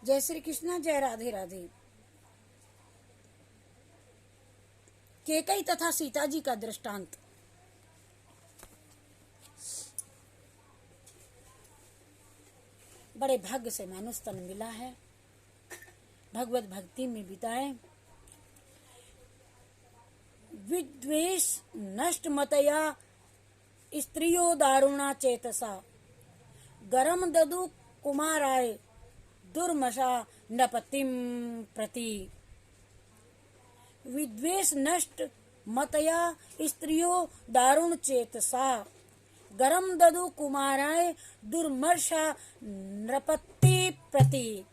जय श्री कृष्ण, जय राधे राधे। केकई तथा सीता जी का दृष्टांत। बड़े भाग्य से मानुष तन मिला है, भगवत भक्ति में बिताए। विद्वेष नष्ट मतया स्त्रियो दारुणा चेतसा, गरम ददु कुमाराय दुर्मशा नपतिम प्रति। विद्वेष नष्ट मतया स्त्रियो दारुण चेतसा, गरम ददु कुमाराय दुर्मर्षा नृपति प्रति।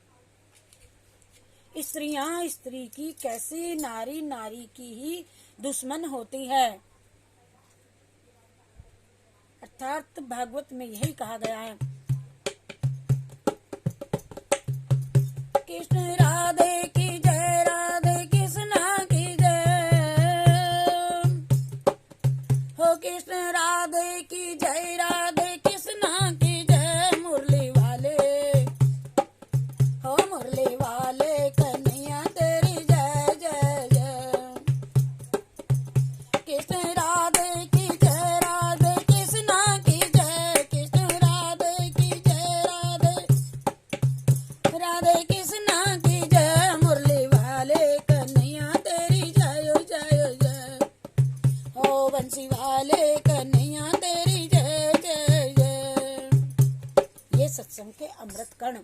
स्त्रियां स्त्री की कैसी नारी नारी की ही दुश्मन होती है। अर्थात भागवत में यही कहा गया है, कृष्ण राधे की जय, राधे कृष्णा की जय हो, कृष्ण राधे की जय, राधे कृष्णा की जय। मुरली वाले हो, मुरली वाले कन्हैया तेरी जय जय जय। कृष्ण राधे की जय, राधे कृष्णा की जय, कृष्ण राधे की जय, राधे राधे कृष्णा की जय। मुरली वाले कन्हैया तेरी जय जय जय हो, बंसी वाले कन्हैया तेरी जय जय जय। ये सत्संग के अमृत कण।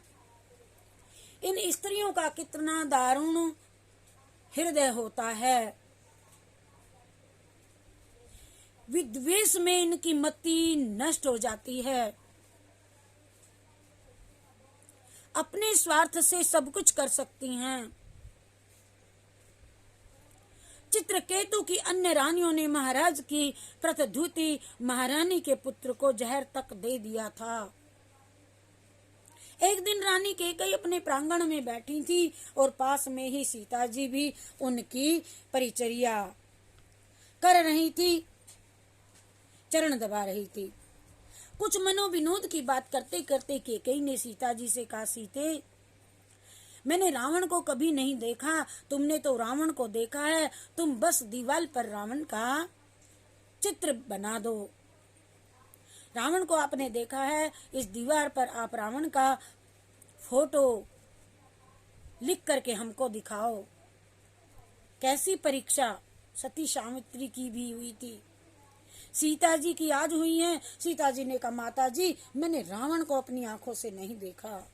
इन स्त्रियों का कितना दारुण हृदय होता है। विद्वेष में इनकी मति नष्ट हो जाती है। अपने स्वार्थ से सब कुछ कर सकती हैं। चित्रकेतु की अन्य रानियों ने महाराज की प्रतिद्युति महारानी के पुत्र को जहर तक दे दिया था। एक दिन रानी कैकेयी अपने प्रांगण में बैठी थी और पास में ही सीता जी भी उनकी परिचर्या कर रही थी, चरण दबा रही थी। कुछ मनोविनोद की बात करते करते कैकेयी ने सीता जी से कहा, सीते, मैंने रावण को कभी नहीं देखा, तुमने तो रावण को देखा है, तुम बस दीवार पर रावण का चित्र बना दो। रावण को आपने देखा है, इस दीवार पर आप रावण का फोटो लिख करके हमको दिखाओ। कैसी परीक्षा सती सावित्री की भी हुई थी, सीता जी की आज हुई है। सीता जी ने कहा, माता जी, मैंने रावण को अपनी आंखों से नहीं देखा।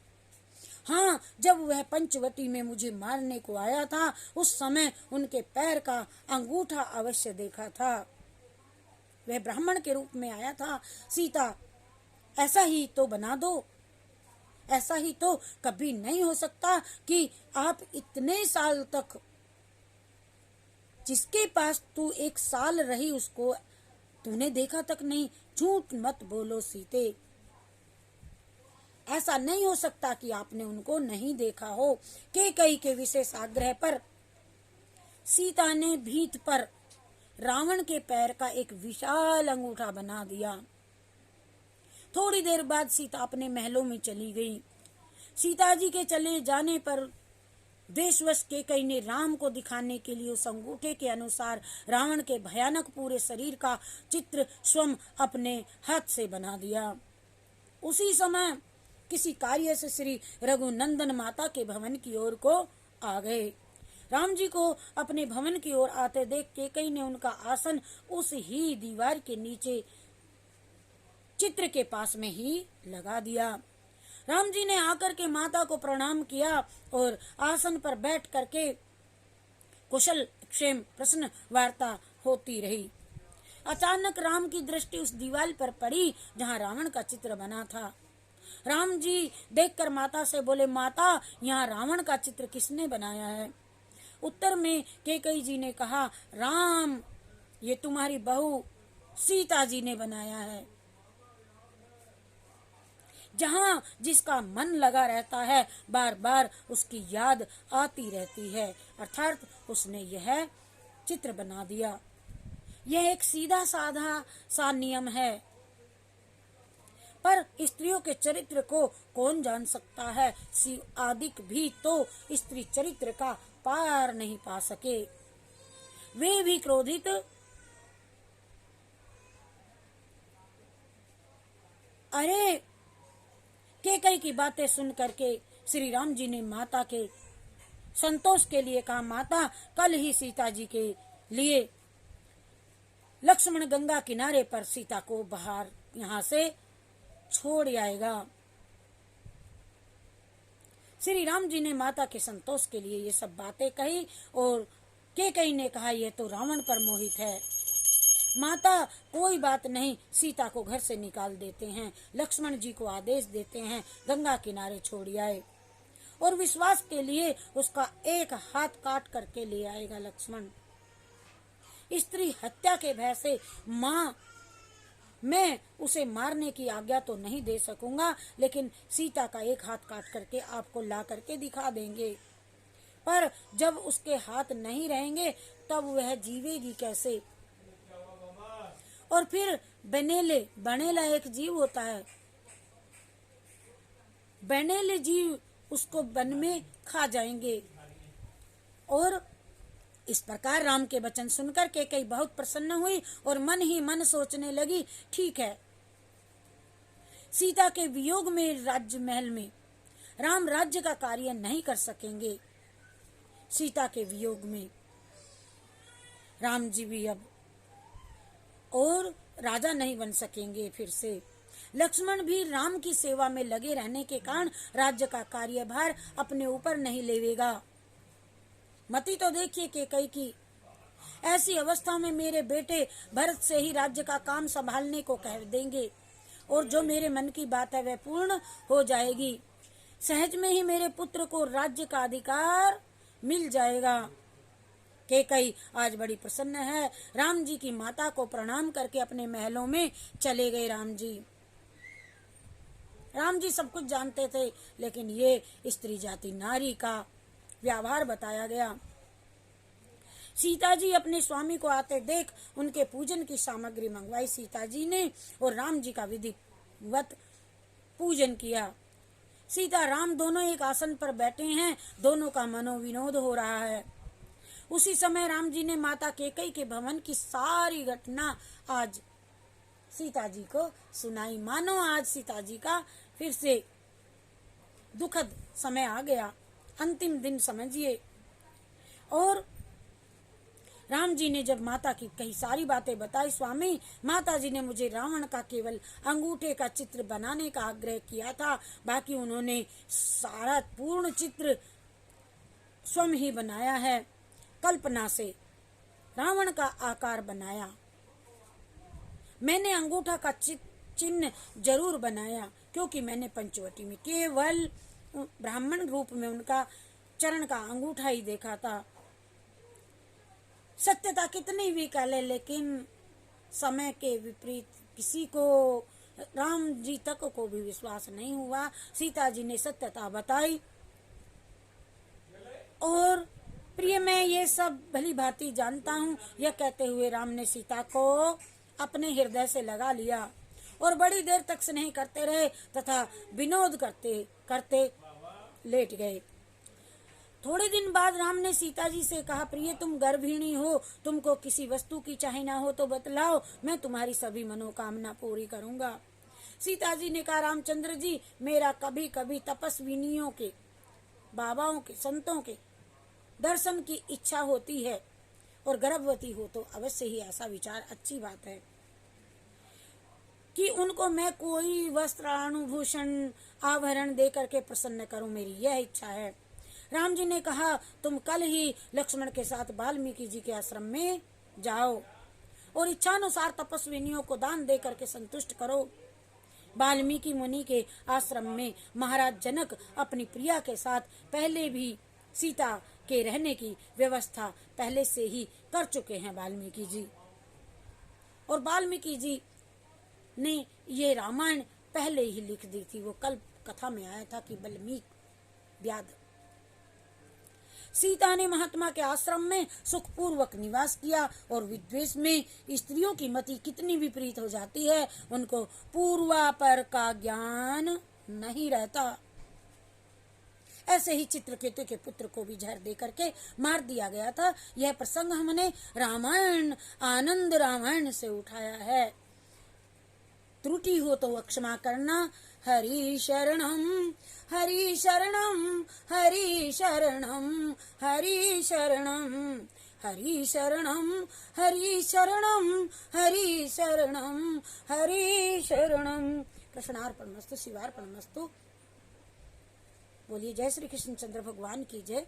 हाँ, जब वह पंचवटी में मुझे मारने को आया था, उस समय उनके पैर का अंगूठा अवश्य देखा था। वह ब्राह्मण के रूप में आया था। सीता, ऐसा ही तो बना दो। ऐसा ही तो कभी नहीं हो सकता कि आप इतने साल तक, जिसके पास तू 1 साल रही, उसको तूने देखा तक नहीं। झूठ मत बोलो सीते, ऐसा नहीं हो सकता कि आपने उनको नहीं देखा हो। कैकेयी के विशेष आग्रह पर सीता ने भीत पर रावण के पैर का एक विशाल अंगूठा बना दिया। थोड़ी देर बाद सीता अपने महलों में चली गई। सीता जी के चले जाने पर देशवश कैकेयी ने राम को दिखाने के लिए उस अंगूठे के अनुसार रावण के भयानक पूरे शरीर का चित्र स्वयं अपने हाथ से बना दिया। उसी समय किसी कार्य से श्री रघुनंदन माता के भवन की ओर को आ गए। राम जी को अपने भवन की ओर आते देख कैकेयी ने उनका आसन उस ही दीवार के नीचे चित्र के पास में ही लगा दिया। राम जी ने आकर के माता को प्रणाम किया और आसन पर बैठ करके कुशल क्षेम प्रश्न वार्ता होती रही। अचानक राम की दृष्टि उस दीवार पर पड़ी जहाँ रावण का चित्र बना था। राम जी देखकर माता से बोले, माता, यहाँ रावण का चित्र किसने बनाया है? उत्तर में कैकेयी जी ने कहा, राम, ये तुम्हारी बहू सीता जी ने बनाया है। जहाँ जिसका मन लगा रहता है, बार बार उसकी याद आती रहती है, अर्थात उसने यह चित्र बना दिया। यह एक सीधा साधा सा नियम है। पर स्त्रियों के चरित्र को कौन जान सकता है। शिव आदिक भी तो स्त्री चरित्र का पार नहीं पा सके। वे भी क्रोधित अरे केकई की बातें सुन करके श्री राम जी ने माता के संतोष के लिए कहा, माता कल ही सीता जी के लिए लक्ष्मण गंगा किनारे पर सीता को बाहर यहाँ से छोड़ आएगा। श्री राम जी ने माता के संतोष के लिए ये सब बातें कही और केकई ने कहा ये तो रावण पर मोहित है। माता कोई बात नहीं, सीता को घर से निकाल देते हैं, लक्ष्मण जी को आदेश देते हैं गंगा किनारे छोड़ आए और विश्वास के लिए उसका एक हाथ काट करके ले आएगा लक्ष्मण। स्त्री हत्या के भय से माँ मैं उसे मारने की आज्ञा तो नहीं दे सकूंगा, लेकिन सीता का एक हाथ काट करके आपको ला करके दिखा देंगे। पर जब उसके हाथ नहीं रहेंगे तब वह जीवेगी कैसे। और फिर बनेला एक जीव होता है, बनेले जीव उसको वन में खा जाएंगे। और इस प्रकार राम के वचन सुनकर केकई बहुत प्रसन्न हुई और मन ही मन सोचने लगी, ठीक है, सीता के वियोग में राज्य महल में राम राज्य का कार्य नहीं कर सकेंगे। सीता के वियोग में राम जी भी अब और राजा नहीं बन सकेंगे फिर से। लक्ष्मण भी राम की सेवा में लगे रहने के कारण राज्य का कार्यभार अपने ऊपर नहीं लेवेगा। मती तो देखिए केकई की, ऐसी अवस्था में मेरे बेटे भरत से ही राज्य का काम संभालने को कह देंगे और जो मेरे मन की बात है वह पूर्ण हो जाएगी। सहज में ही मेरे पुत्र को राज्य का अधिकार मिल जाएगा। केकई आज बड़ी प्रसन्न है। राम जी की माता को प्रणाम करके अपने महलों में चले गए। राम जी सब कुछ जानते थे, लेकिन ये स्त्री जाति नारी का व्यवहार बताया गया। सीता जी अपने स्वामी को आते देख उनके पूजन की सामग्री मंगवाई सीता जी ने और राम जी का विधिवत पूजन किया। सीता राम दोनों एक आसन पर बैठे हैं, दोनों का मनोविनोद हो रहा है। उसी समय राम जी ने माता केकई के भवन की सारी घटना आज सीता जी को सुनाई। मानो आज सीता जी का फिर से दुखद समय आ गया, अंतिम दिन समझिए। और राम जी ने जब माता की कई सारी बातें बताई, स्वामी माता जी ने मुझे रावण का केवल अंगूठे का चित्र बनाने का आग्रह किया था, बाकी उन्होंने सारा पूर्ण चित्र स्वयं ही बनाया है। कल्पना से रावण का आकार बनाया, मैंने अंगूठा का चिन्ह जरूर बनाया, क्योंकि मैंने पंचवटी में केवल ब्राह्मण रूप में उनका चरण का अंगूठा ही देखा था। सत्यता कितनी भी कह ले, लेकिन समय के विपरीत किसी को, राम जी तक को भी विश्वास नहीं हुआ। सीता जी ने सत्यता बताई और प्रिय मैं ये सब भली भांति जानता हूँ, यह कहते हुए राम ने सीता को अपने हृदय से लगा लिया और बड़ी देर तक स्नेह करते रहे तथा विनोद करते करते लेट गए। थोड़े दिन बाद राम ने सीता जी से कहा, प्रिय तुम गर्भिणी हो, तुमको किसी वस्तु की चाहे ना हो तो बतलाओ, मैं तुम्हारी सभी मनोकामना पूरी करूंगा। सीता जी ने कहा, रामचंद्र जी मेरा कभी कभी तपस्विनियों के, बाबाओं के, संतों के दर्शन की इच्छा होती है और गर्भवती हो तो अवश्य ही ऐसा विचार अच्छी बात है कि उनको मैं कोई वस्त्र आभूषण आभरण दे करके प्रसन्न करूं, मेरी यह इच्छा है। राम जी ने कहा, तुम कल ही लक्ष्मण के साथ वाल्मीकि जी के आश्रम में जाओ और इच्छानुसार तपस्विनियों को दान दे करके संतुष्ट करो। वाल्मीकि मुनि के आश्रम में महाराज जनक अपनी प्रिया के साथ पहले भी सीता के रहने की व्यवस्था पहले से ही कर चुके हैं वाल्मीकि जी। और वाल्मीकि जी ने ये रामायण पहले ही लिख दी थी। वो कल कथा में आया था कि वाल्मीकि व्याध। सीता ने महात्मा के आश्रम में सुखपूर्वक निवास किया और विद्वेष में स्त्रियों की मति कितनी विपरीत हो जाती है, उनको पूर्वापर का ज्ञान नहीं रहता। ऐसे ही चित्रकेतु के पुत्र को भी जहर दे करके मार दिया गया था। यह प्रसंग हमने रामायण आनंद रामायण से उठाया है। त्रुटि हो तो क्षमा करना। हरि शरणम हरि शरणम हरि शरणम हरि शरणम हरि शरणम हरि शरणम हरि शरणम हरि शरणम। कृष्णार्पणमस्तु, शिवार्पणमस्तु। बोलिए जय श्री कृष्ण चंद्र भगवान की जय।